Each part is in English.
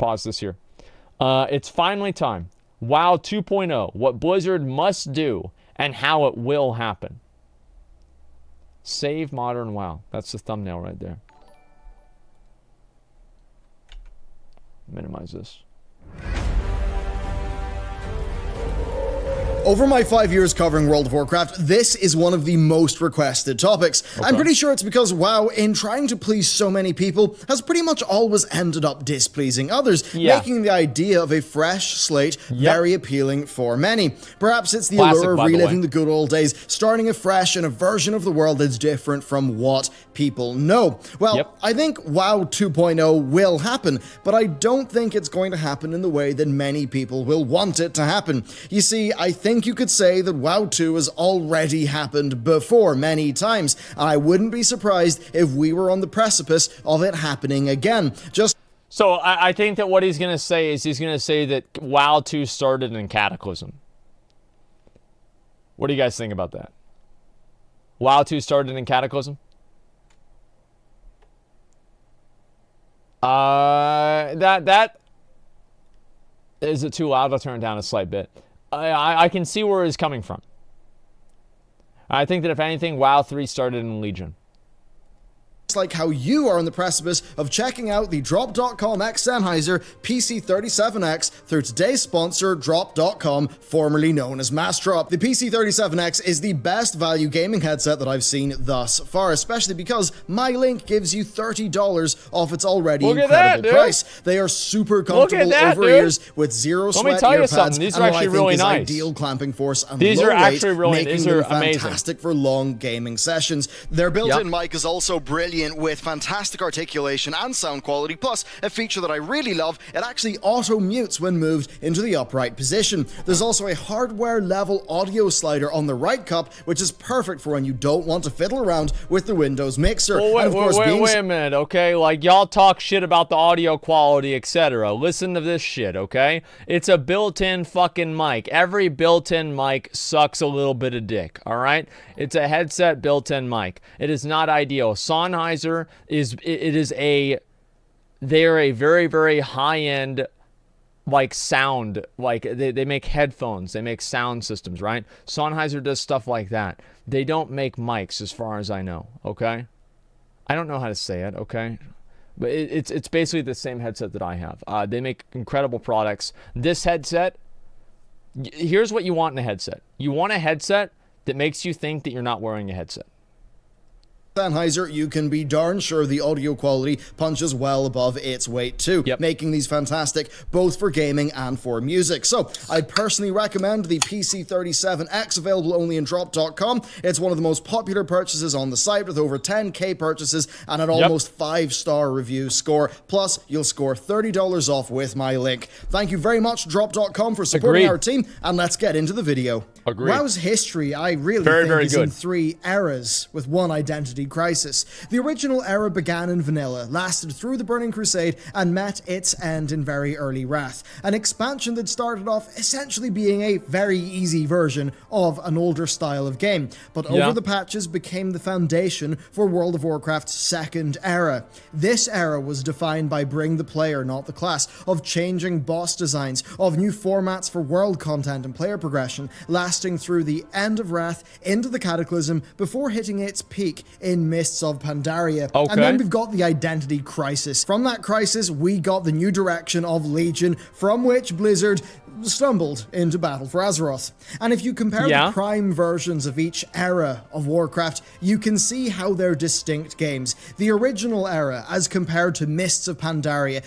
pause this here. It's finally time. WoW 2.0, what Blizzard must do and how it will happen. Save modern WoW. That's the thumbnail right there. Minimize this. Over my 5 years covering World of Warcraft, this is one of the most requested topics. Okay. I'm pretty sure it's because WoW, in trying to please so many people, has pretty much always ended up displeasing others, making the idea of a fresh slate very appealing for many. Perhaps it's the allure of reliving the good old days, starting afresh in a version of the world that's different from what people know. Well, I think WoW 2.0 will happen, but I don't think it's going to happen in the way that many people will want it to happen. You see, I think you could say that WoW 2 has already happened before many times, and I wouldn't be surprised if we were on the precipice of it happening again. So I think that what he's going to say is he's going to say that WoW 2 started in Cataclysm. What do you guys think about that? WoW 2 started in Cataclysm? That is it too loud? I'll turn it down a slight bit. I can see where he's coming from. I think that if anything, WoW 3 started in Legion. Like how you are on the precipice of checking out the Drop.com X Sennheiser PC37X through today's sponsor, Drop.com, formerly known as Massdrop. The PC37X is the best value gaming headset that I've seen thus far, especially because my link gives you $30 off its already incredible price. They are super comfortable over ears with zero sweat ear pads, these are actually really nice. Ideal clamping force and these low are weight, actually really, making them fantastic for long gaming sessions. Their built-in mic is also brilliant with fantastic articulation and sound quality, plus a feature that I really love, it actually auto-mutes when moved into the upright position. There's also a hardware-level audio slider on the right cup, which is perfect for when you don't want to fiddle around with the Windows mixer. Well, wait a minute, okay? Like, y'all talk shit about the audio quality, etc. Listen to this shit, okay? It's a built-in fucking mic. Every built-in mic sucks a little bit of dick, all right? It's a headset built-in mic. It is not ideal. Sennheiser they're a very, very high-end like sound, like they make headphones, they make sound systems, right? Sennheiser does stuff like that. They don't make mics as far as I know, okay? I don't know how to say it, okay? But it's basically the same headset that I have. They make incredible products. This headset, here's what you want in a headset. You want a headset that makes you think that you're not wearing a headset. Sennheiser, you can be darn sure the audio quality punches well above its weight too, making these fantastic both for gaming and for music. So I personally recommend the PC37X, available only in Drop.com. It's one of the most popular purchases on the site with over 10k purchases and an almost 5-star review score. Plus, you'll score $30 off with my link. Thank you very much, Drop.com, for supporting our team, and let's get into the video. WoW's history, I really think, is in 3 eras with one identity crisis. The original era began in vanilla, lasted through the Burning Crusade, and met its end in very early Wrath. An expansion that started off essentially being a very easy version of an older style of game, but over the patches became the foundation for World of Warcraft's second era. This era was defined by bring the player, not the class, of changing boss designs, of new formats for world content and player progression, lasting through the end of Wrath into the Cataclysm before hitting its peak in Mists of Pandaria. And then we've got the identity crisis. From that crisis, we got the new direction of Legion, from which Blizzard stumbled into Battle for Azeroth. And if you compare the prime versions of each era of Warcraft, you can see how they're distinct games. The original era as compared to Mists of Pandaria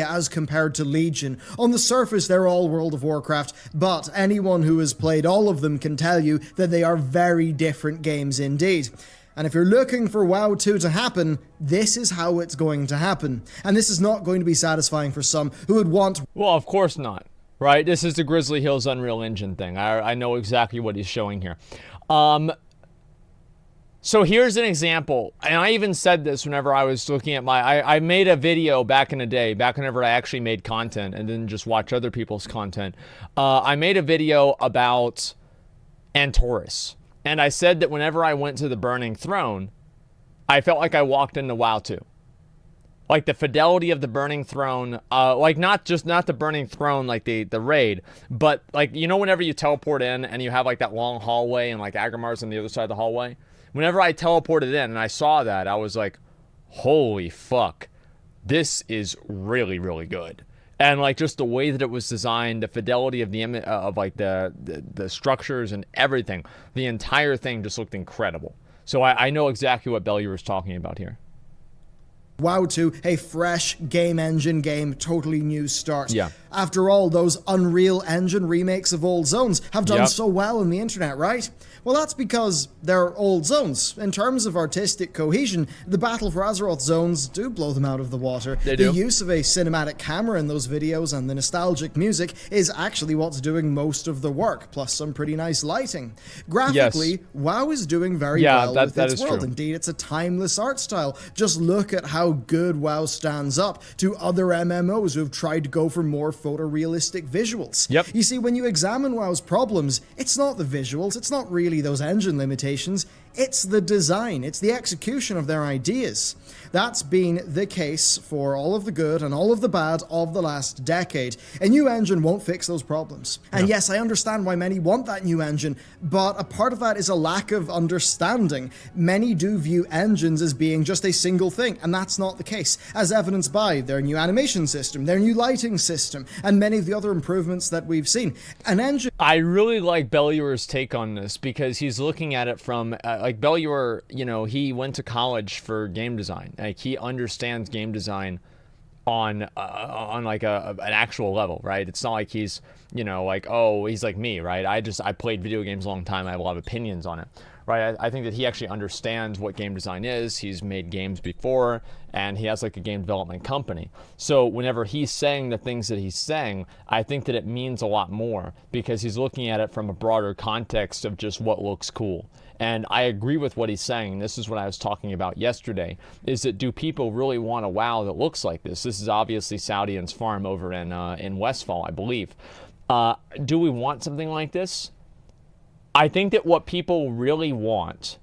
as compared to Legion. On the surface, they're all World of Warcraft, but anyone who has played all of them can tell you that they are very different games indeed. And if you're looking for WoW 2 to happen, this is how it's going to happen. And this is not going to be satisfying for some who would want... Well, of course not, right? This is the Grizzly Hills Unreal Engine thing. I know exactly what he's showing here. So here's an example, and I even said this whenever I was looking at I made a video back in the day, back whenever I actually made content and didn't just watch other people's content. I made a video about Antorus. And I said that whenever I went to the Burning Throne, I felt like I walked into WoW 2. Like the fidelity of the Burning Throne, like not the Burning Throne, like the raid, but like, you know, whenever you teleport in and you have like that long hallway and like Agrimar's on the other side of the hallway, whenever I teleported in and I saw that, I was like, holy fuck, this is really, really good. And like just the way that it was designed, the fidelity of the of like the structures and everything, the entire thing just looked incredible. So I know exactly what Bellular is talking about here. WoW 2, a fresh game engine game, totally new start. Yeah. After all, those Unreal Engine remakes of old zones have done so well on the internet, right? Well, that's because they're old zones. In terms of artistic cohesion, the Battle for Azeroth zones do blow them out of the water. They do. The use of a cinematic camera in those videos and the nostalgic music is actually what's doing most of the work, plus some pretty nice lighting. Graphically, WoW is doing very well with its world. True. Indeed, it's a timeless art style. Just look at how good WoW stands up to other MMOs who have tried to go for more photorealistic visuals. Yep. You see, when you examine WoW's problems, it's not the visuals, it's not really those engine limitations, it's the design, it's the execution of their ideas. That's been the case for all of the good and all of the bad of the last decade. A new engine won't fix those problems. And yes, I understand why many want that new engine, but a part of that is a lack of understanding. Many do view engines as being just a single thing, and that's not the case, as evidenced by their new animation system, their new lighting system, and many of the other improvements that we've seen. An engine... I really like Bellular's take on this because he's looking at it from, like Bellular, you know, he went to college for game design. Like he understands game design on like an actual level, right? It's not like he's, you know, like, oh, he's like me, right? I played video games a long time. I have a lot of opinions on it, right? I think that he actually understands what game design is. He's made games before, and he has like a game development company. So whenever he's saying the things that he's saying, I think that it means a lot more because he's looking at it from a broader context of just what looks cool. And I agree with what he's saying. This is what I was talking about yesterday, is that do people really want a WoW that looks like this? This is obviously Saudian's farm over in Westfall, I believe. Do we want something like this? I think that what people really want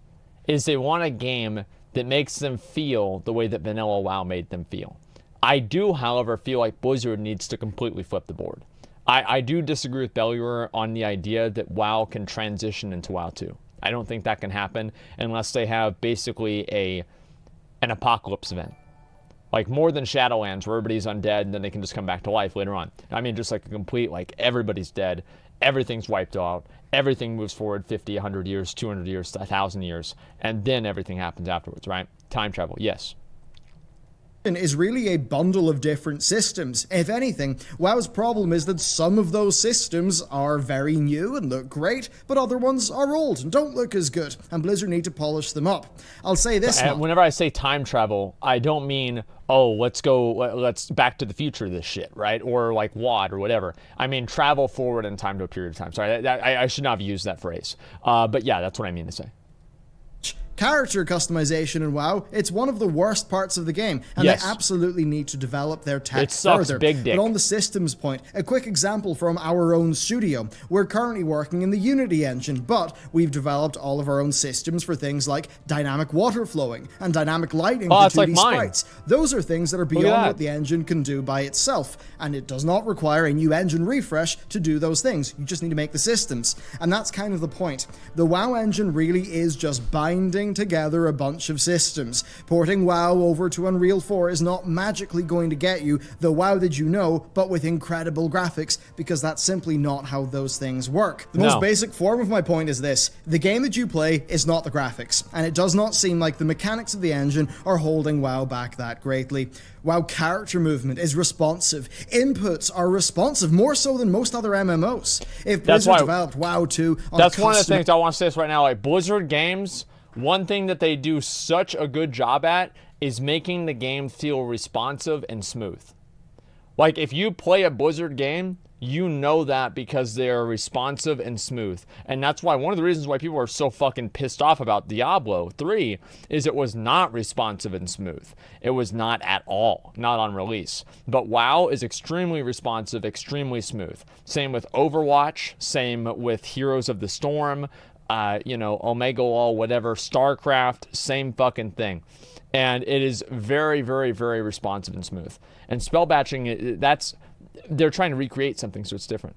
is they want a game that makes them feel the way that vanilla WoW made them feel. I do, however, feel like Blizzard needs to completely flip the board. I do disagree with Bellular on the idea that WoW can transition into WoW 2. I don't think that can happen unless they have basically an apocalypse event. Like more than Shadowlands where everybody's undead and then they can just come back to life later on. I mean, just like a complete, like everybody's dead, everything's wiped out, everything moves forward 50, 100 years, 200 years, 1,000 years, and then everything happens afterwards, right? Time travel, yes. Is really a bundle of different systems. If anything, WoW's problem is that some of those systems are very new and look great, but other ones are old and don't look as good, and Blizzard need to polish them up. I'll say this much. Whenever I say time travel, I don't mean, oh, let's Back to the Future this shit, right? Or like WoD or whatever. I mean travel forward in time to a period of time. Sorry, I should not have used that phrase. But yeah, that's what I mean to say. Character customization in WoW, it's one of the worst parts of the game, and they absolutely need to develop their tech further. Big dick. But on the systems point, a quick example from our own studio. We're currently working in the Unity engine, but we've developed all of our own systems for things like dynamic water flowing and dynamic lighting for 2D sprites. Those are things that are beyond what the engine can do by itself, and it does not require a new engine refresh to do those things. You just need to make the systems, and that's kind of the point. The WoW engine really is just binding together a bunch of systems. Porting WoW over to Unreal 4 is not magically going to get you the WoW that you know, but with incredible graphics, because that's simply not how those things work. The most basic form of my point is this: the game that you play is not the graphics, and it does not seem like the mechanics of the engine are holding WoW back that greatly. WoW character movement is responsive. Inputs are responsive, more so than most other MMOs. If Blizzard developed WoW 2 on That's one of the things I want to say this right now. Like Blizzard games, one thing that they do such a good job at is making the game feel responsive and smooth. Like if you play a Blizzard game, you know that because they're responsive and smooth. And that's why one of the reasons why people are so fucking pissed off about Diablo 3 is it was not responsive and smooth. It was not at all, not on release. But WoW is extremely responsive, extremely smooth. Same with Overwatch, same with Heroes of the Storm. you know, Omega Wall, whatever, StarCraft, same fucking thing. And it is very, very, very responsive and smooth. And spell batching, they're trying to recreate something, so it's different.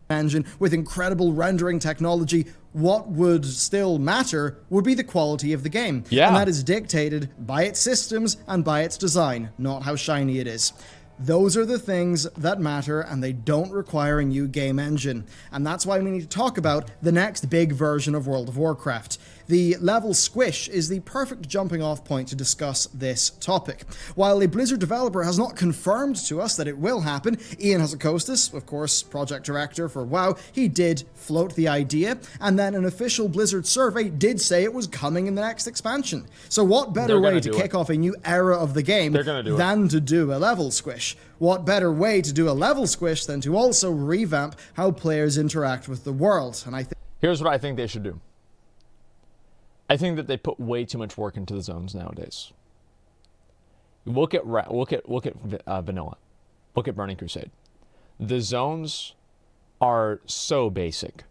Engine with incredible rendering technology, what would still matter would be the quality of the game. Yeah. And that is dictated by its systems and by its design, not how shiny it is. Those are the things that matter, and they don't require a new game engine. And that's why we need to talk about the next big version of World of Warcraft. The level squish is the perfect jumping off point to discuss this topic. While a Blizzard developer has not confirmed to us that it will happen, Ian Hazzikostas, of course, project director for WoW, he did float the idea, and then an official Blizzard survey did say it was coming in the next expansion. So what better way to kick off a new era of the game than to do a level squish? What better way to do a level squish than to also revamp how players interact with the world? And I think here's what I think they should do. I think that they put way too much work into the zones nowadays. Look at Vanilla. Look at Burning Crusade. The zones are so basic.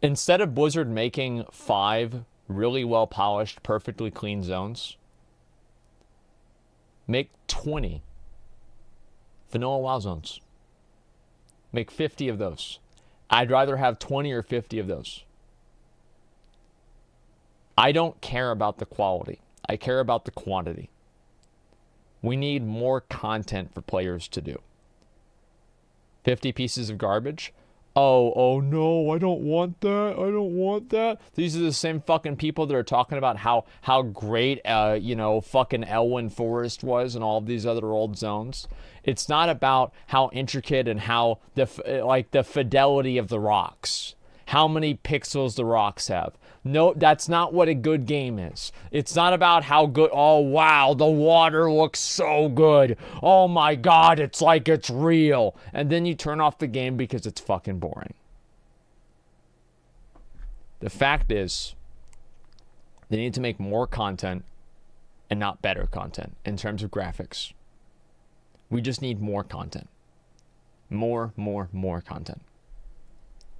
Instead of Blizzard making 5 really well polished, perfectly clean zones, make 20 vanilla WoW zones. Make 50 of those. I'd rather have 20 or 50 of those. I don't care about the quality. I care about the quantity. We need more content for players to do. 50 pieces of garbage? Oh no, I don't want that. I don't want that. These are the same fucking people that are talking about how great, you know, fucking Elwyn Forest was and all of these other old zones. It's not about how intricate and how the fidelity of the rocks. How many pixels the rocks have. No, that's not what a good game is. It's not about how good, oh wow, the water looks so good. Oh my god, it's like it's real. And then you turn off the game because it's fucking boring. The fact is, they need to make more content and not better content in terms of graphics. We just need more content. More content.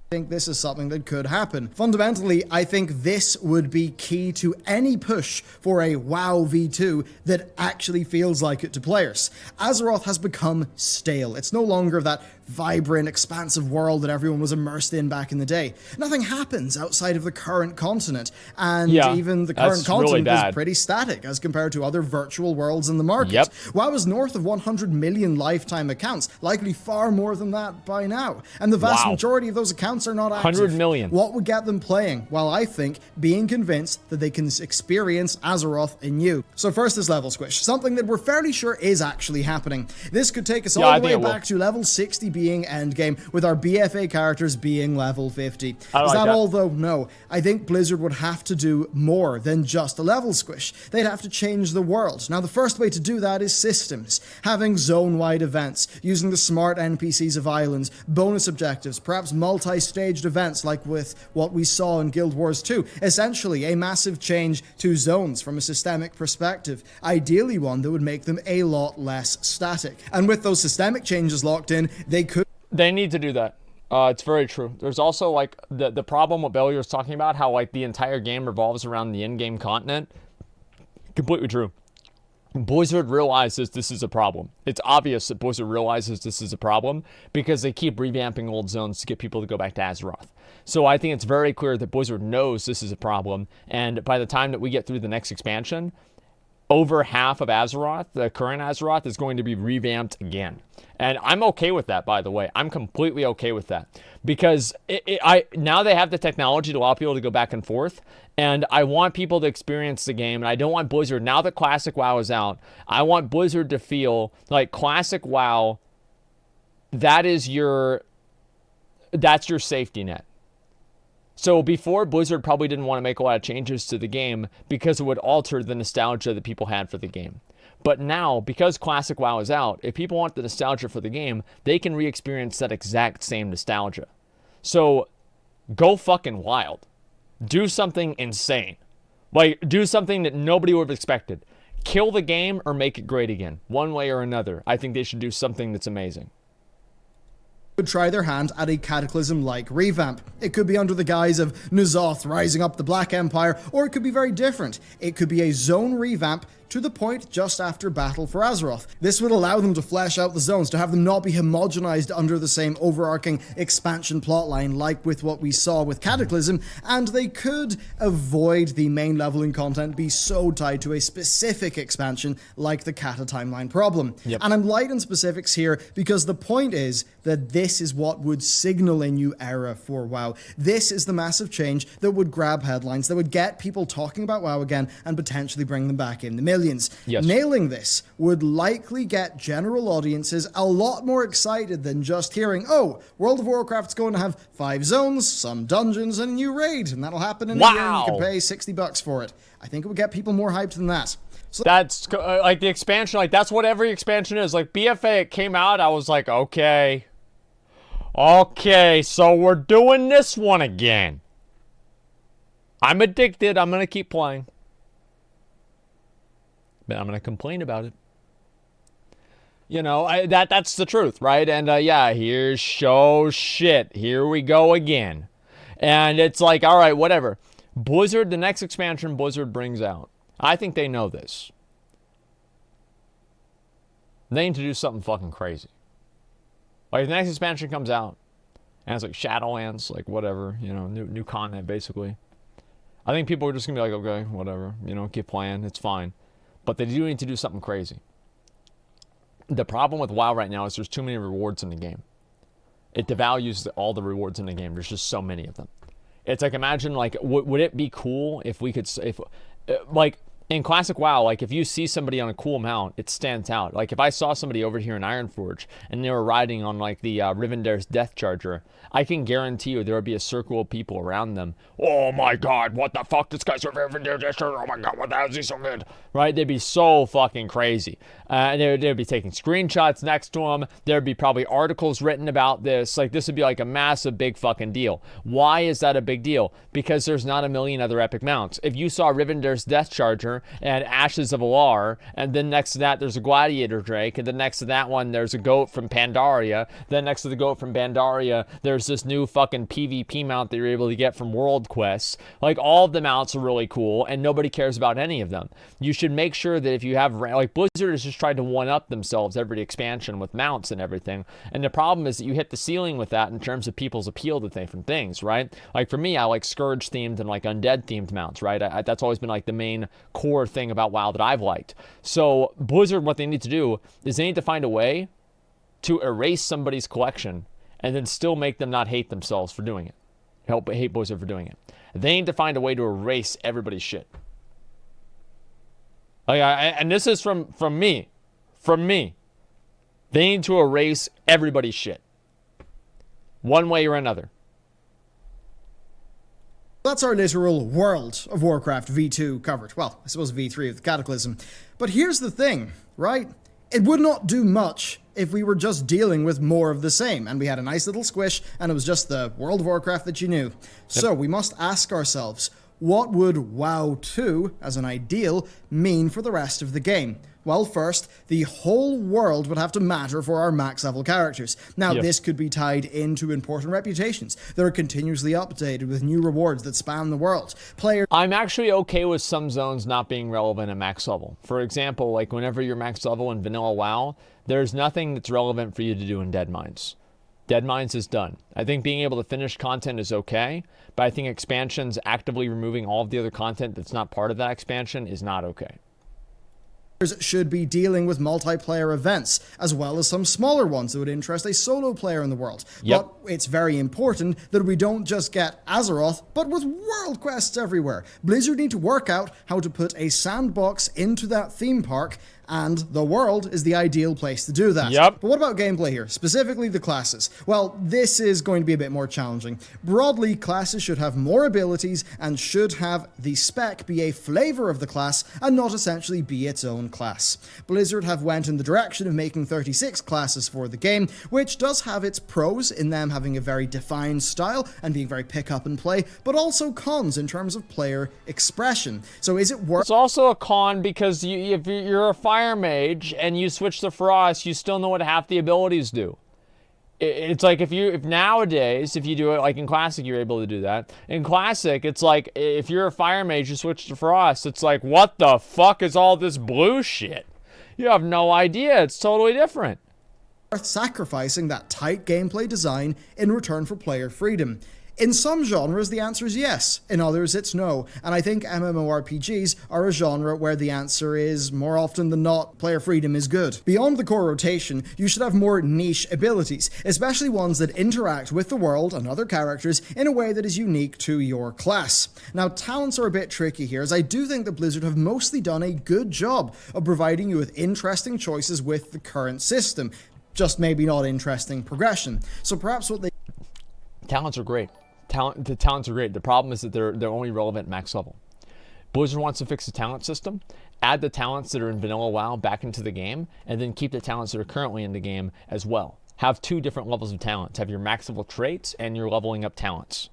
I think this is something that could happen. Fundamentally, I think this would be key to any push for a WoW v2 that actually feels like it to players. Azeroth has become stale. It's no longer that vibrant, expansive world that everyone was immersed in back in the day. Nothing happens outside of the current continent, and even the current continent is pretty static as compared to other virtual worlds in the market. WoW is north of 100 million lifetime accounts, likely far more than that by now, and the vast majority of those accounts are not active. 100 million. What would get them playing? Well, I think being convinced that they can experience Azeroth anew. So first is level squish, something that we're fairly sure is actually happening. This could take us all the way back to level 60 being endgame, with our BFA characters being level 50. Is that all though? No. I think Blizzard would have to do more than just a level squish. They'd have to change the world. Now, the first way to do that is systems. Having zone-wide events, using the smart NPCs of islands, bonus objectives, perhaps multi-staged events like with what we saw in Guild Wars 2. Essentially, a massive change to zones from a systemic perspective. Ideally one that would make them a lot less static. And with those systemic changes locked in, they need to do that. It's very true. There's also like the problem what Bellier was talking about, how like the entire game revolves around the in-game continent. Completely true. Blizzard realizes this is a problem. It's obvious that Blizzard realizes this is a problem because they keep revamping old zones to get people to go back to Azeroth. So I think it's very clear that Blizzard knows this is a problem, and by the time that we get through the next expansion, over half of Azeroth, the current Azeroth, is going to be revamped again. And I'm okay with that, by the way. I'm completely okay with that. Because now they have the technology to allow people to go back and forth. And I want people to experience the game. And I don't want Blizzard, now that Classic WoW is out, I want Blizzard to feel like Classic WoW, that's your safety net. So before, Blizzard probably didn't want to make a lot of changes to the game because it would alter the nostalgia that people had for the game. But now, because Classic WoW is out, if people want the nostalgia for the game, they can re-experience that exact same nostalgia. So go fucking wild. Do something insane. Like, do something that nobody would have expected. Kill the game or make it great again. One way or another. I think they should do something that's amazing. would try their hand at a Cataclysm-like revamp. It could be under the guise of N'Zoth rising up the Black Empire, or it could be very different. It could be a zone revamp to the point just after Battle for Azeroth. This would allow them to flesh out the zones, to have them not be homogenized under the same overarching expansion plotline like with what we saw with Cataclysm, and they could avoid the main leveling content be so tied to a specific expansion like the Cata timeline problem. Yep. And I'm light on specifics here because the point is that this is what would signal a new era for WoW. This is the massive change that would grab headlines, that would get people talking about WoW again and potentially bring them back in the millions. Yes. Nailing this would likely get general audiences a lot more excited than just hearing, oh, World of Warcraft's going to have 5 zones, some dungeons, and a new raid, and that'll happen in a year and you can pay $60 for it. I think it would get people more hyped than that. So that's like the expansion, like that's what every expansion is. Like BFA, it came out, I was like, okay, so we're doing this one again. I'm addicted, I'm gonna keep playing. But I'm gonna complain about it. You know, that's the truth, right? And yeah, here's show shit. Here we go again. And it's like, all right, whatever. Blizzard, the next expansion Blizzard brings out, I think they know this. They need to do something fucking crazy. Like, the next expansion comes out, and it's like Shadowlands, like whatever, you know, new content, basically. I think people are just gonna be like, okay, whatever, you know, keep playing, it's fine. But they do need to do something crazy. The problem with WoW right now is there's too many rewards in the game. It devalues all the rewards in the game. There's just so many of them. It's like, imagine, like, would it be cool if we could, like, in classic WoW, like, if you see somebody on a cool mount, it stands out. Like, if I saw somebody over here in Ironforge, and they were riding on, like, the Rivendare's Death Charger, I can guarantee you there would be a circle of people around them. Oh my god, what the fuck? This guy's a Rivendare's Death Charger. Oh my god, what the hell is he so good? Right? They'd be so fucking crazy. And they'd be taking screenshots next to them. There'd be probably articles written about this. Like, this would be like a massive, big fucking deal. Why is that a big deal? Because there's not a million other epic mounts. If you saw Rivendare's Death Charger and Ashes of Alar, and then next to that there's a Gladiator Drake, and then next to that one there's a goat from Pandaria, then next to the goat from Pandaria there's this new fucking PvP mount that you're able to get from World Quests. Like, all of the mounts are really cool, and nobody cares about any of them. You should make sure that if you have, like, Blizzard has just tried to one-up themselves every expansion with mounts and everything, and the problem is that you hit the ceiling with that in terms of people's appeal to different things, right? Like, for me, I like Scourge themed and like Undead themed mounts, right? That's always been like the main core thing about WoW that I've liked. So Blizzard, what they need to do is they need to find a way to erase somebody's collection and then still make them not hate themselves for doing it. Hate Blizzard for doing it. They need to find a way to erase everybody's shit. Like, and this is from me. From me. They need to erase everybody's shit. One way or another. That's our literal World of Warcraft V2 covered. Well, I suppose V3 with Cataclysm. But here's the thing, right? It would not do much if we were just dealing with more of the same, and we had a nice little squish, and it was just the World of Warcraft that you knew. Yep. So we must ask ourselves, what would WoW 2, as an ideal, mean for the rest of the game? Well, first, the whole world would have to matter for our max level characters. Now, this could be tied into important reputations that are continuously updated with new rewards that span the world. I'm actually okay with some zones not being relevant at max level. For example, like whenever you're max level in vanilla WoW, there's nothing that's relevant for you to do in Dead Mines. Dead Mines is done. I think being able to finish content is okay, but I think expansions actively removing all of the other content that's not part of that expansion is not okay. Should be dealing with multiplayer events, as well as some smaller ones that would interest a solo player in the world. But it's very important that we don't just get Azeroth, but with world quests everywhere. Blizzard need to work out how to put a sandbox into that theme park, and the world is the ideal place to do that. But what about gameplay here? Specifically the classes. Well, this is going to be a bit more challenging. Broadly, classes should have more abilities and should have the spec be a flavor of the class and not essentially be its own class. Blizzard have went in the direction of making 36 classes for the game, which does have its pros in them having a very defined style and being very pick up and play, but also cons in terms of player expression. So is it worth... It's also a con because if you're a fire mage and you switch to Frost, you still know what half the abilities do. it's like if nowadays, if you do it like in Classic, you're able to do that. In Classic, it's like if you're a fire mage, you switch to Frost. It's like, what the fuck is all this blue shit? You have no idea. It's totally different. Worth sacrificing that tight gameplay design in return for player freedom? In some genres, the answer is yes. In others, it's no. And I think MMORPGs are a genre where the answer is, more often than not, player freedom is good. Beyond the core rotation, you should have more niche abilities, especially ones that interact with the world and other characters in a way that is unique to your class. Now, talents are a bit tricky here, as I do think that Blizzard have mostly done a good job of providing you with interesting choices with the current system. Just maybe not interesting progression. So perhaps what they... Talents are great. The talents are great. The problem is that they're only relevant max level. Blizzard wants to fix the talent system, add the talents that are in vanilla WoW back into the game, and then keep the talents that are currently in the game as well. Have 2 different levels of talents. Have your max level traits and your leveling up talents.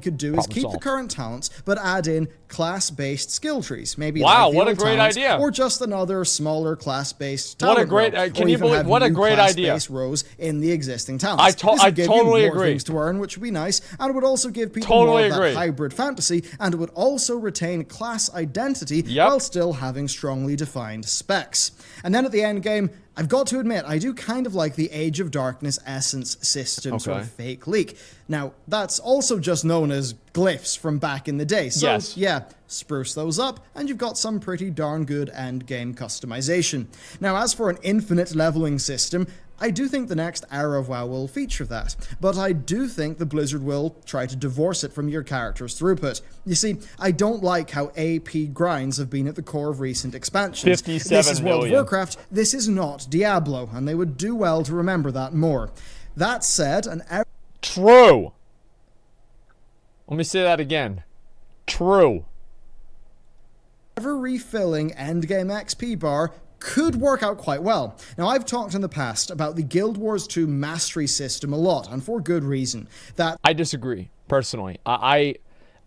Could do is keep the current talents, but add in class-based skill trees. Maybe wow, what a great idea! Or just another smaller class-based talent. What a great! Can you believe? What a great idea! Rows in the existing talents. I totally agree. Things to earn, which would be nice, and it would also give people more of that hybrid fantasy, and it would also retain class identity while still having strongly defined specs. And then at the end game, I've got to admit, I do kind of like the Age of Darkness Essence system sort of fake leak. Now, that's also just known as glyphs from back in the day. So, yeah, spruce those up, and you've got some pretty darn good endgame customization. Now, as for an infinite leveling system, I do think the next era of WoW will feature that, but I do think the Blizzard will try to divorce it from your character's throughput. You see, I don't like how AP grinds have been at the core of recent expansions. 57 This is World of million. Warcraft, this is not Diablo, and they would do well to remember that more. That said, True! Let me say that again. True. Ever refilling endgame XP bar could work out quite well. Now, I've talked in the past about the Guild Wars 2 mastery system a lot, and for good reason. I disagree, personally.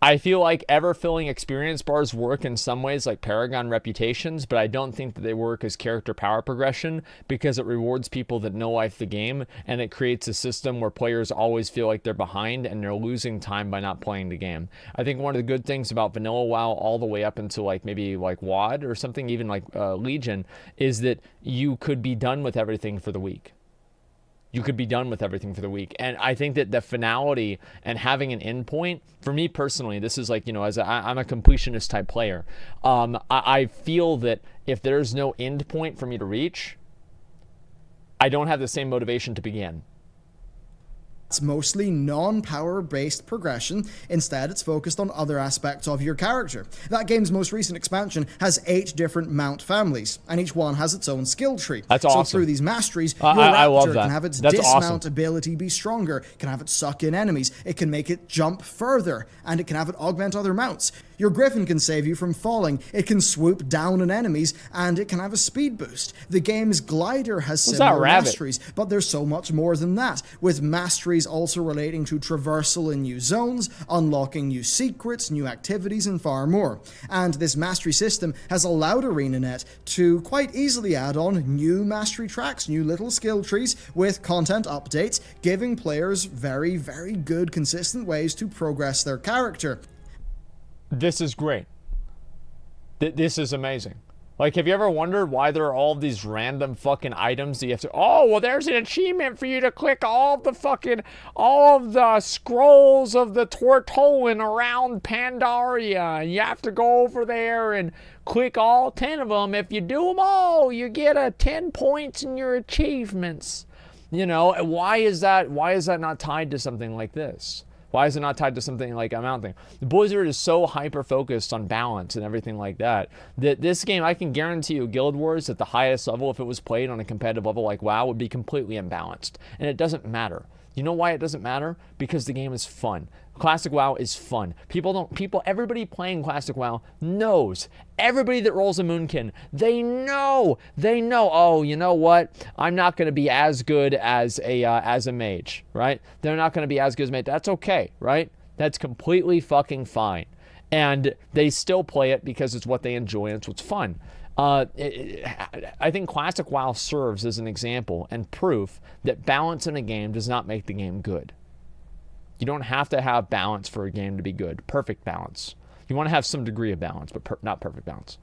I feel like ever-filling experience bars work in some ways like Paragon reputations, but I don't think that they work as character power progression because it rewards people that know life the game, and it creates a system where players always feel like they're behind and they're losing time by not playing the game. I think one of the good things about vanilla WoW all the way up into like maybe like WoD or something, even like Legion, is that you could be done with everything for the week. You could be done with everything for the week. And I think that the finality and having an endpoint, for me personally, this is like, you know, I'm a completionist type player. I feel that if there's no endpoint for me to reach, I don't have the same motivation to begin. It's mostly non-power based progression. Instead, it's focused on other aspects of your character. That game's most recent expansion has 8 different mount families, and each one has its own skill tree. That's awesome. So through these masteries, your raptor can have its dismount ability be stronger, can have it suck in enemies, it can make it jump further, and it can have it augment other mounts. Your griffin can save you from falling, it can swoop down on enemies, and it can have a speed boost. The game's glider has similar masteries, but there's so much more than that, with masteries also relating to traversal in new zones, unlocking new secrets, new activities, and far more. And this mastery system has allowed ArenaNet to quite easily add on new mastery tracks, new little skill trees with content updates, giving players very, very good, consistent ways to progress their character. This is great. This is amazing. Like, have you ever wondered why there are all these random fucking items that you have to... Oh, well, there's an achievement for you to click all of the scrolls of the Tortollan around Pandaria. And you have to go over there and click all 10 of them. If you do them all, you get 10 points in your achievements. You know, why is that not tied to something like this? Why is it not tied to something like a mount thing? The Blizzard is so hyper-focused on balance and everything like that, that this game, I can guarantee you, Guild Wars at the highest level, if it was played on a competitive level like WoW, would be completely imbalanced. And it doesn't matter. You know why it doesn't matter? Because the game is fun. Classic WoW is fun. Everybody playing Classic WoW knows. Everybody that rolls a Moonkin, they know. Oh, you know what? I'm not going to be as good as a mage, right? They're not going to be as good as a mage. That's okay, right? That's completely fucking fine. And they still play it because it's what they enjoy and it's what's fun. I think Classic WoW serves as an example and proof that balance in a game does not make the game good. You don't have to have balance for a game to be good. Perfect balance. You want to have some degree of balance, but not perfect balance.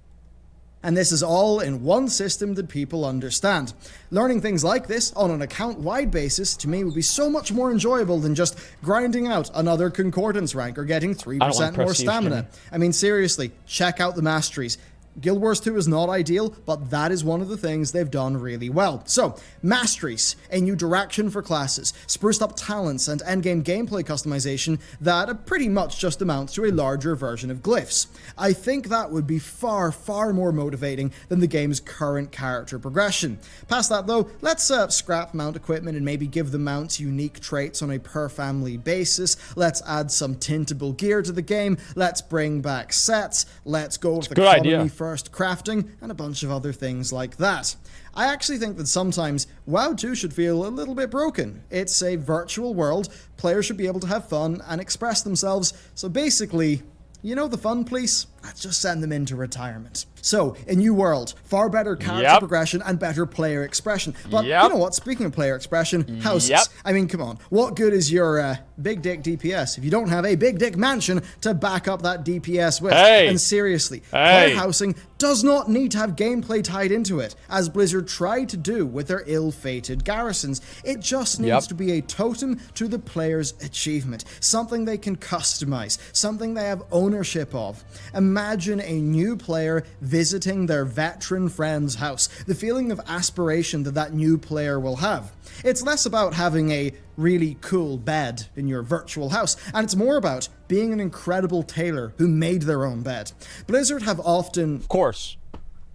And this is all in one system that people understand. Learning things like this on an account-wide basis, to me, would be so much more enjoyable than just grinding out another Concordance rank or getting 3% more stamina. I mean, seriously, check out the masteries. Guild Wars 2 is not ideal, but that is one of the things they've done really well. So, masteries, a new direction for classes, spruced up talents, and endgame gameplay customization that pretty much just amounts to a larger version of glyphs. I think that would be far, far more motivating than the game's current character progression. Past that though, let's scrap mount equipment and maybe give the mounts unique traits on a per-family basis. Let's add some tintable gear to the game. Let's bring back sets. Let's go with economy first crafting, and a bunch of other things like that. I actually think that sometimes WoW 2 should feel a little bit broken. It's a virtual world, players should be able to have fun and express themselves, so basically, you know the fun police? Let's just send them into retirement. So, a new world, far better character progression and better player expression. But you know what, speaking of player expression, houses. I mean, come on, what good is your big dick DPS if you don't have a big dick mansion to back up that DPS with? And seriously, player housing does not need to have gameplay tied into it, as Blizzard tried to do with their ill-fated garrisons. It just needs to be a totem to the player's achievement, something they can customize, something they have ownership of. Imagine a new player visiting their veteran friend's house, the feeling of aspiration that that new player will have. It's less about having a really cool bed in your virtual house, and it's more about being an incredible tailor who made their own bed. Blizzard have often... Of course.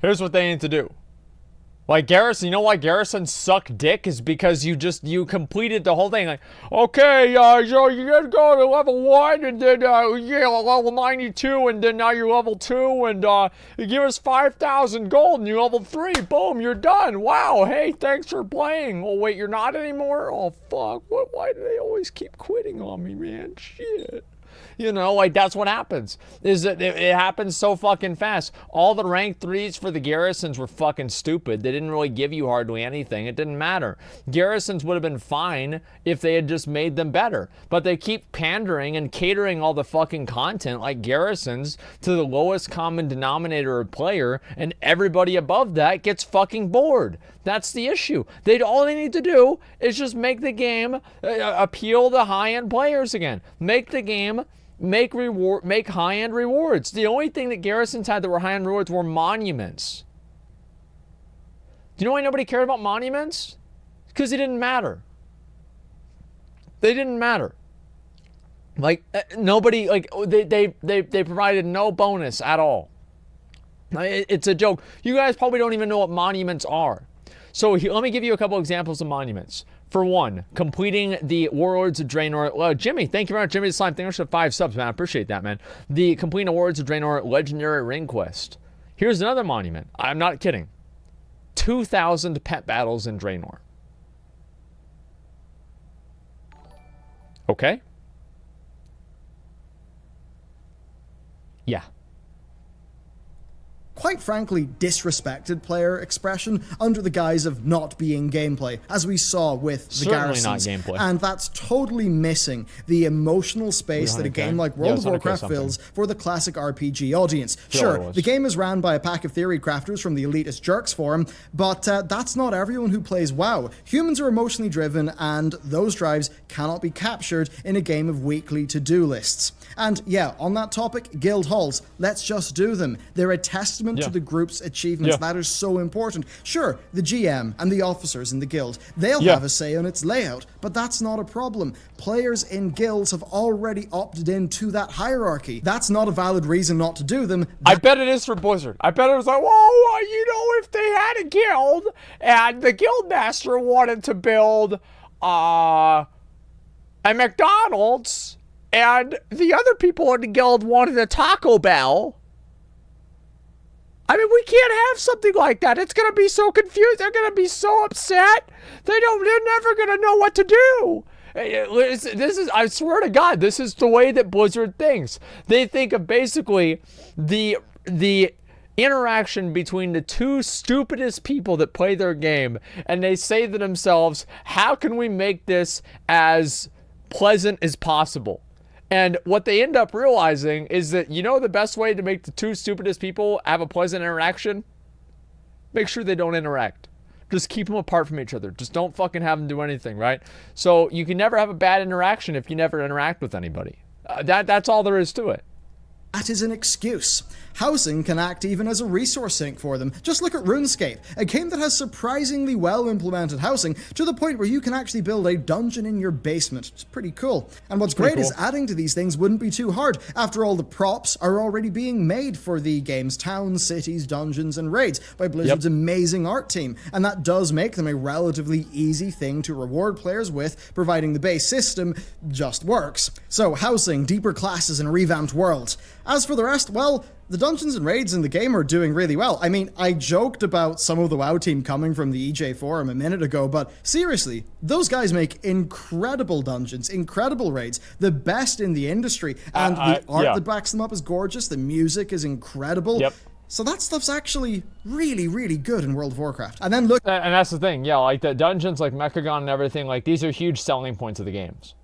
Here's what they need to do. Like Garrison, you know why Garrison suck dick is because you completed the whole thing. Like, okay, so you gotta go to level 1 and then level 92 and then now you're level 2 and you give us 5,000 gold and you're level 3. Boom, you're done. Wow, hey, thanks for playing. Oh wait, you're not anymore? Oh fuck, why do they always keep quitting on me, man? Shit. You know, like, that's what happens. Is that it happens so fucking fast. All the rank 3s for the garrisons were fucking stupid. They didn't really give you hardly anything. It didn't matter. Garrisons would have been fine if they had just made them better. But they keep pandering and catering all the fucking content like garrisons to the lowest common denominator of player, and everybody above that gets fucking bored. That's the issue. All they need to do is just make the game appeal to high-end players again. Make the game make high-end rewards. The only thing that garrisons had that were high-end rewards were monuments. Do you know why nobody cared about monuments? Because they didn't matter. They didn't matter. Like nobody, like they provided no bonus at all. It's a joke. You guys probably don't even know what monuments are. So let me give you a couple examples of monuments. For one, completing the Warlords of Draenor. Jimmy, thank you very much. Jimmy the Slime, thank you for 5 subs, man. I appreciate that, man. The completing Warlords of Draenor Legendary Ring Quest. Here's another monument. I'm not kidding. 2,000 pet battles in Draenor. Okay? Yeah. Quite frankly, disrespected player expression under the guise of not being gameplay, as we saw with the garrisons. Not gameplay. And that's totally missing the emotional space that a game like World of Warcraft fills for the classic RPG audience. Sure, the game is ran by a pack of theory crafters from the elitist jerks forum, but that's not everyone who plays WoW. Humans are emotionally driven, and those drives cannot be captured in a game of weekly to-do lists. And yeah, on that topic, guild halls, let's just do them. They're a testament to the group's achievements. That is so important. Sure, the GM and the officers in the guild, they'll have a say on its layout, but that's not a problem. Players in guilds have already opted into that hierarchy. That's not a valid reason not to do them. I bet it is for Blizzard. I bet it was like, whoa, you know, if they had a guild and the guild master wanted to build a McDonald's and the other people in the guild wanted a Taco Bell, I mean, we can't have something like that. It's going to be so confused. They're going to be so upset. They're never going to know what to do. This is, I swear to God, this is the way that Blizzard thinks. They think of basically the interaction between the two stupidest people that play their game, and they say to themselves, how can we make this as pleasant as possible? And what they end up realizing is that, you know, the best way to make the two stupidest people have a pleasant interaction? Make sure they don't interact. Just keep them apart from each other. Just don't fucking have them do anything, right? So you can never have a bad interaction if you never interact with anybody. That's all there is to it. That is an excuse. Housing can act even as a resource sink for them. Just look at RuneScape, a game that has surprisingly well implemented housing to the point where you can actually build a dungeon in your basement. It's pretty cool. And what's great is adding to these things wouldn't be too hard. After all, the props are already being made for the game's towns, cities, dungeons, and raids by Blizzard's amazing art team. And that does make them a relatively easy thing to reward players with, providing the base system just works. So, housing, deeper classes, and a revamped world. As for the rest, well, the dungeons and raids in the game are doing really well. I mean, I joked about some of the WoW team coming from the EJ forum a minute ago, but seriously, those guys make incredible dungeons, incredible raids, the best in the industry, and the art that backs them up is gorgeous, the music is incredible. So that stuff's actually really, really good in World of Warcraft. And then look... And that's the thing, yeah, like the dungeons, like Mechagon and everything, like these are huge selling points of the games.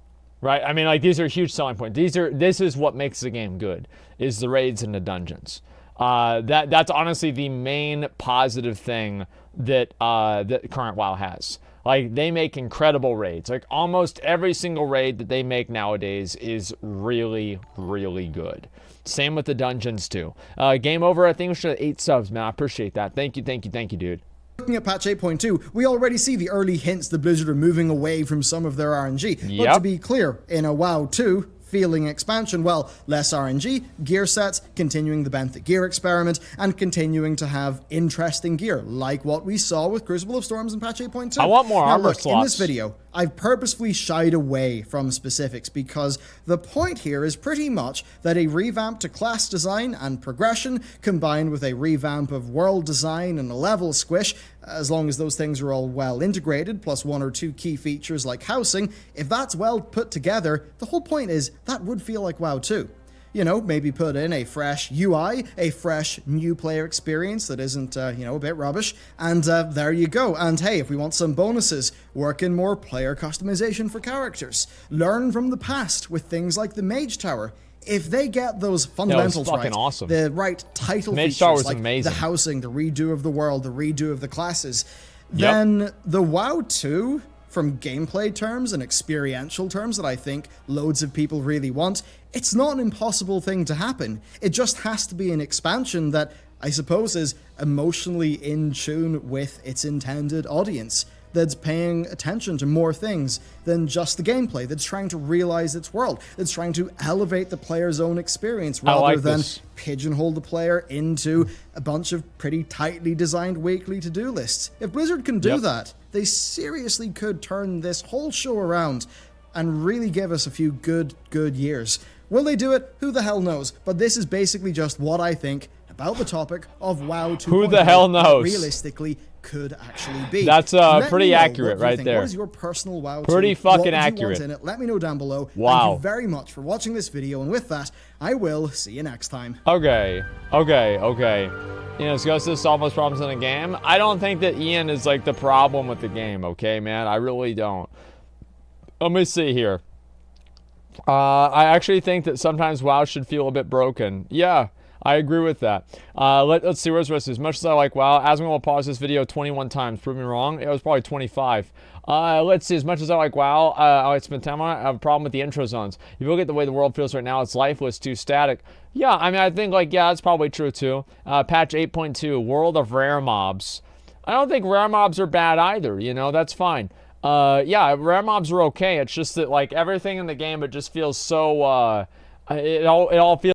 Right? I mean, like, these are huge selling points. This is what makes the game good, is the raids and the dungeons. That's honestly the main positive thing that that current WoW has. Like, they make incredible raids. Like, almost every single raid that they make nowadays is really, really good. Same with the dungeons, too. Game over, I think we should have 8 subs, man. I appreciate that. Thank you, dude. Looking at patch 8.2, we already see the early hints that Blizzard are moving away from some of their RNG. But to be clear, in a WoW 2 feeling expansion, well, less RNG, gear sets, continuing the benthic gear experiment, and continuing to have interesting gear, like what we saw with Crucible of Storms in patch 8.2. I want more armor slots. In this video, I've purposefully shied away from specifics because the point here is pretty much that a revamp to class design and progression combined with a revamp of world design and a level squish, as long as those things are all well integrated, plus 1 or 2 key features like housing, if that's well put together, the whole point is that would feel like WoW 2. You know, maybe put in a fresh UI, a fresh new player experience that isn't, you know, a bit rubbish, and there you go. And hey, if we want some bonuses, work in more player customization for characters. Learn from the past with things like the Mage Tower. If they get those fundamentals right, awesome. the right title features, like the housing, the redo of the world, the redo of the classes, then the WoW 2, from gameplay terms and experiential terms that I think loads of people really want, it's not an impossible thing to happen. It just has to be an expansion that I suppose is emotionally in tune with its intended audience, that's paying attention to more things than just the gameplay, that's trying to realize its world, that's trying to elevate the player's own experience rather than pigeonhole the player into a bunch of pretty tightly designed weekly to-do lists. If Blizzard can do that, they seriously could turn this whole show around and really give us a few good years. Will they do it? Who the hell knows? But this is basically just what I think about the topic of WoW 2.0. Who the hell knows? Realistically could actually be. That's pretty accurate right there. What is your personal WoW 2? Pretty fucking accurate. What do you want in it? Let me know down below. Wow. Thank you very much for watching this video, and with that, I will see you next time. Okay. You know, Ghost is solve most problems in a game. I don't think that Ian is like the problem with the game, okay, man? I really don't. Let me see here. I actually think that sometimes WoW should feel a bit broken. Yeah, I agree with that. Let's see, where's the rest of this? As much as I like WoW, Asmongold will pause this video 21 times. Prove me wrong. It was probably 25. Let's see, as much as I like WoW, I like to spend time on it, I have a problem with the intro zones. If you look at the way the world feels right now, it's lifeless, too static. Yeah, I mean, I think, like, yeah, that's probably true, too. Patch 8.2, World of Rare Mobs. I don't think rare mobs are bad either, you know, that's fine. Yeah, rare mobs are okay. It's just that, like, everything in the game, it just feels so, it all feels